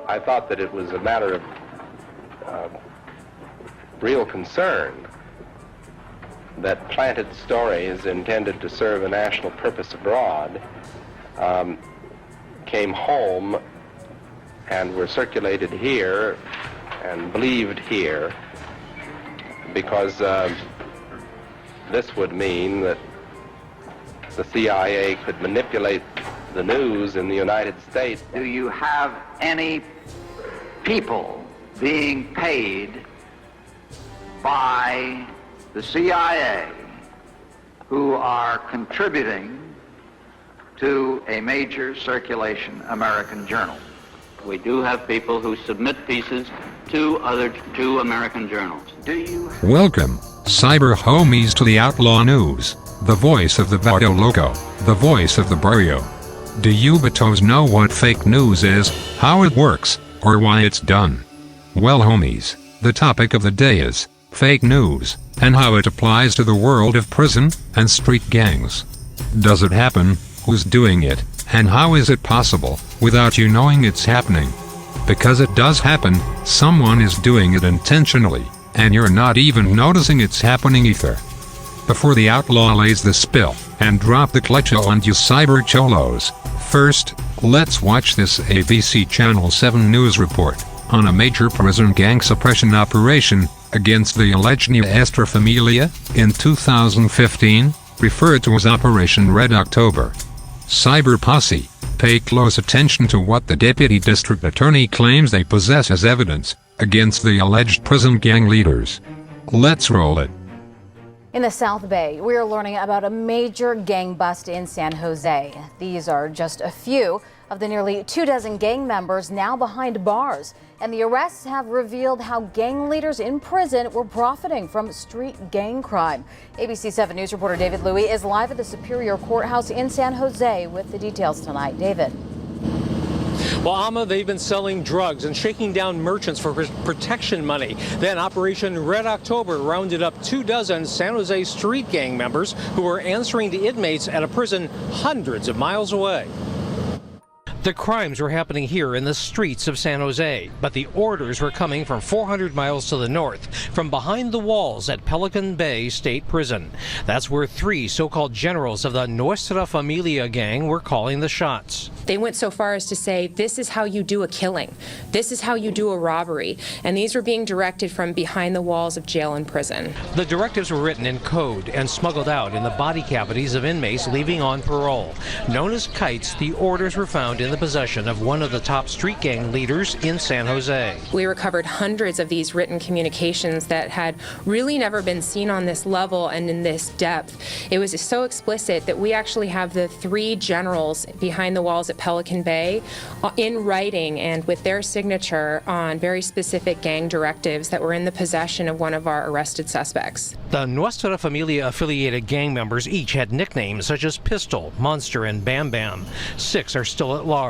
I thought that it was a matter of real concern that planted stories intended to serve a national purpose abroad came home and were circulated here and believed here, because this would mean that the CIA could manipulate the news in the United States. Do you have any people being paid by the CIA who are contributing to a major circulation American journal? We do have people who submit pieces to two American journals. Do you? Welcome, cyber homies, to the Outlaw News, the voice of the Vato Loco, the voice of the barrio. Do you batos know what fake news is, how it works, or why it's done? Well homies, the topic of the day is fake news, and how it applies to the world of prison and street gangs. Does it happen? Who's doing it? And how is it possible, without you knowing it's happening? Because it does happen, someone is doing it intentionally, and you're not even noticing it's happening either. Before the outlaw lays the spill, and drop the clutcho on you cyber cholos, first, let's watch this ABC Channel 7 news report on a major prison gang suppression operation against the alleged Nuestra Familia in 2015, referred to as Operation Red October. Cyber Posse, pay close attention to what the Deputy District Attorney claims they possess as evidence against the alleged prison gang leaders. Let's roll it. In the South Bay, we are learning about a major gang bust in San Jose. These are just a few of the nearly 24 gang members now behind bars. And the arrests have revealed how gang leaders in prison were profiting from street gang crime. ABC 7 News reporter David Louie is live at the Superior Courthouse in San Jose with the details tonight. David. Well, Alma, they've been selling drugs and shaking down merchants for protection money. Then Operation Red October rounded up 24 San Jose street gang members who were answering to inmates at a prison hundreds of miles away. The crimes were happening here in the streets of San Jose, but the orders were coming from 400 miles to the north, from behind the walls at Pelican Bay State Prison. That's where 3 so-called generals of the Nuestra Familia gang were calling the shots. They went so far as to say, this is how you do a killing. This is how you do a robbery. And these were being directed from behind the walls of jail and prison. The directives were written in code and smuggled out in the body cavities of inmates leaving on parole. Known as kites, the orders were found in the possession of one of the top street gang leaders in San Jose. We recovered hundreds of these written communications that had really never been seen on this level and in this depth. It was so explicit that we actually have the 3 generals behind the walls at Pelican Bay in writing and with their signature on very specific gang directives that were in the possession of one of our arrested suspects. The Nuestra Familia affiliated gang members each had nicknames such as Pistol, Monster, and Bam Bam. 6 are still at large.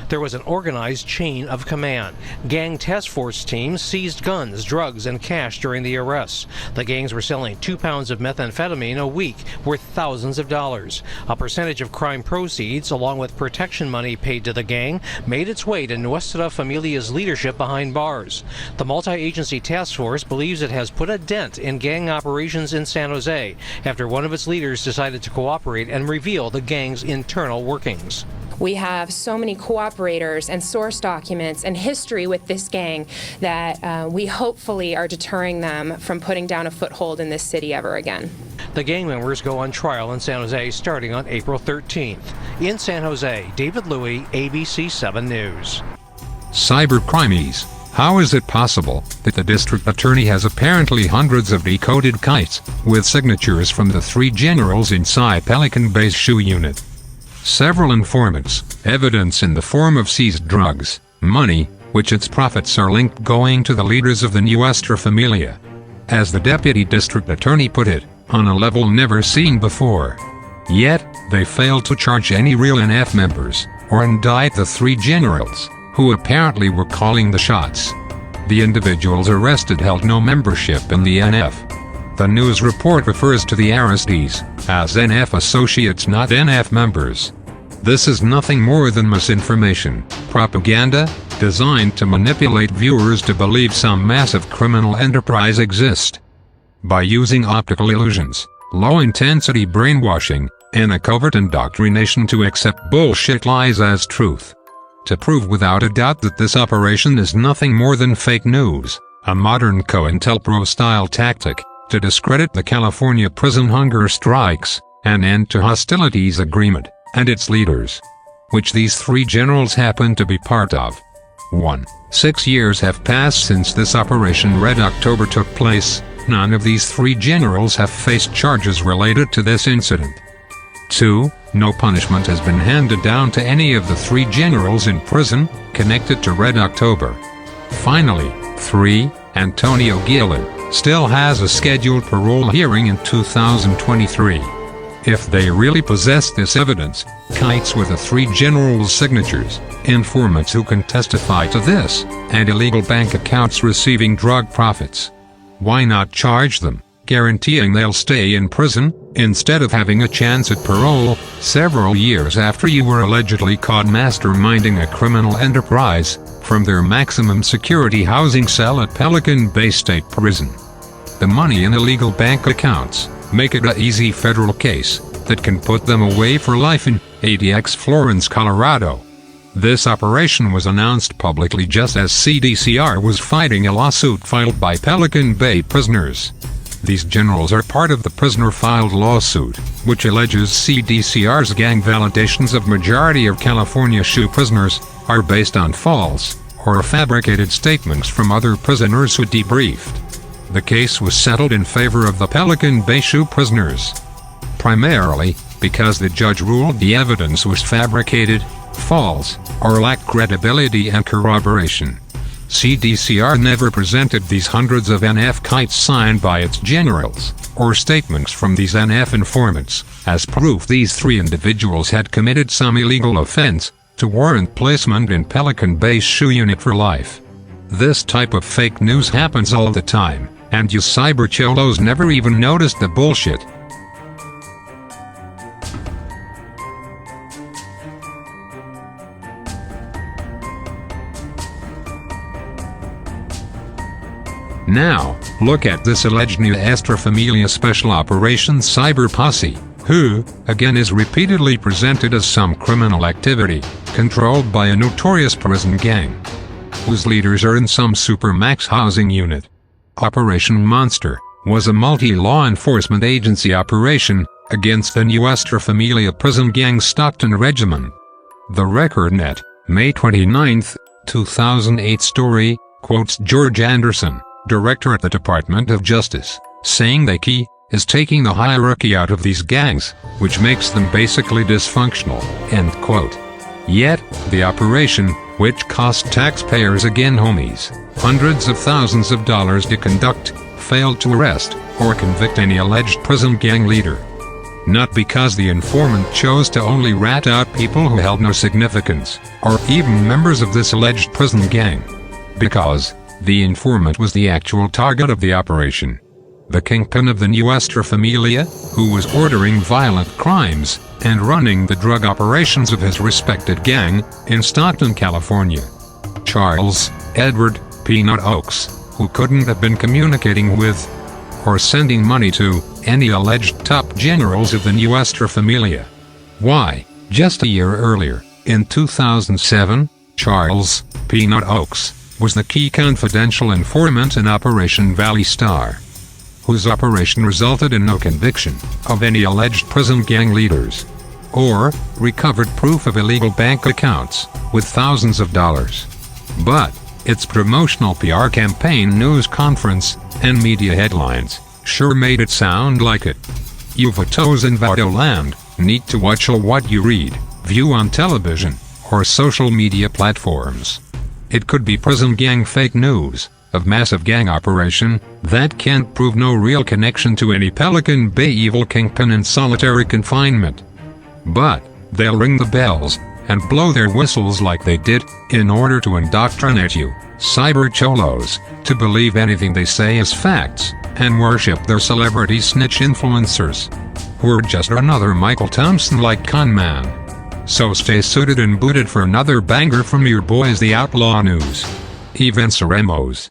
There was an organized chain of command. Gang task force teams seized guns, drugs, and cash during the arrests. The gangs were selling 2 pounds of methamphetamine a week, worth thousands of dollars. A percentage of crime proceeds, along with protection money paid to the gang, made its way to Nuestra Familia's leadership behind bars. The multi-agency task force believes it has put a dent in gang operations in San Jose after one of its leaders decided to cooperate and reveal the gang's internal workings. We have so many cooperators and source documents and history with this gang that we hopefully are deterring them from putting down a foothold in this city ever again. The gang members go on trial in San Jose starting on April 13th. In San Jose, David Louie, ABC 7 News. Cyber crimies, how is it possible that the district attorney has apparently hundreds of decoded kites with signatures from the 3 generals inside Pelican Bay's SHU unit? Several informants, evidence in the form of seized drugs, money, which its profits are linked going to the leaders of the Nuestra Familia. As the deputy district attorney put it, on a level never seen before. Yet, they failed to charge any real NF members, or indict the 3 generals, who apparently were calling the shots. The individuals arrested held no membership in the NF. The news report refers to the arrestees as NF associates, not NF members. This is nothing more than misinformation, propaganda, designed to manipulate viewers to believe some massive criminal enterprise exists. By using optical illusions, low-intensity brainwashing, and a covert indoctrination to accept bullshit lies as truth. To prove without a doubt that this operation is nothing more than fake news, a modern COINTELPRO-style tactic, to discredit the California prison hunger strikes, an end to hostilities agreement, and its leaders, which these three generals happen to be part of. 1. 6 years have passed since this Operation Red October took place. None of these three generals have faced charges related to this incident. 2. No punishment has been handed down to any of the three generals in prison connected to Red October. Finally, 3. Antonio Guillen still has a scheduled parole hearing in 2023. If they really possess this evidence, kites with the three generals' signatures, informants who can testify to this, and illegal bank accounts receiving drug profits, why not charge them, guaranteeing they'll stay in prison, instead of having a chance at parole, several years after you were allegedly caught masterminding a criminal enterprise, from their maximum security housing cell at Pelican Bay State Prison? The money in illegal bank accounts make it an easy federal case that can put them away for life in ADX Florence, Colorado. This operation was announced publicly just as CDCR was fighting a lawsuit filed by Pelican Bay prisoners. These generals are part of the prisoner-filed lawsuit, which alleges CDCR's gang validations of majority of California SHU prisoners are based on false or fabricated statements from other prisoners who debriefed. The case was settled in favor of the Pelican Bay SHU prisoners, primarily because the judge ruled the evidence was fabricated, false, or lacked credibility and corroboration. CDCR never presented these hundreds of NF kites signed by its generals, or statements from these NF informants, as proof these three individuals had committed some illegal offense, to warrant placement in Pelican Bay SHU unit for life. This type of fake news happens all the time, and you cyber cholos never even noticed the bullshit. Now, look at this alleged New Astra Familia Special Operations Cyber Posse, who, again, is repeatedly presented as some criminal activity, controlled by a notorious prison gang, whose leaders are in some supermax housing unit. Operation Monster was a multi-law enforcement agency operation against the New Astra Familia prison gang Stockton Regiment. The Record Net, May 29, 2008 story, quotes George Anderson, director at the Department of Justice, saying the key is taking the hierarchy out of these gangs, which makes them basically dysfunctional, end quote. Yet, the operation, which cost taxpayers, again homies, hundreds of thousands of dollars to conduct, failed to arrest or convict any alleged prison gang leader. Not because the informant chose to only rat out people who held no significance, or even members of this alleged prison gang. Because the informant was the actual target of the operation. The kingpin of the New Astra Familia, who was ordering violent crimes and running the drug operations of his respected gang in Stockton, California. Charles Edward Peanut Oaks, who couldn't have been communicating with or sending money to any alleged top generals of the New Astra Familia. Why, just a year earlier, in 2007, Charles Peanut Oaks was the key confidential informant in Operation Valley Star, whose operation resulted in no conviction of any alleged prison gang leaders, or recovered proof of illegal bank accounts with thousands of dollars. But its promotional PR campaign, news conference, and media headlines sure made it sound like it. You vatos in Vado land need to watch what you read, view on television, or social media platforms. It could be prison gang fake news of massive gang operation that can't prove no real connection to any Pelican Bay evil kingpin in solitary confinement. But they'll ring the bells and blow their whistles like they did in order to indoctrinate you, cyber cholos, to believe anything they say is facts and worship their celebrity snitch influencers, who are just another Michael Thompson-like con man. So stay suited and booted for another banger from your boys the Outlaw News. Venceremos.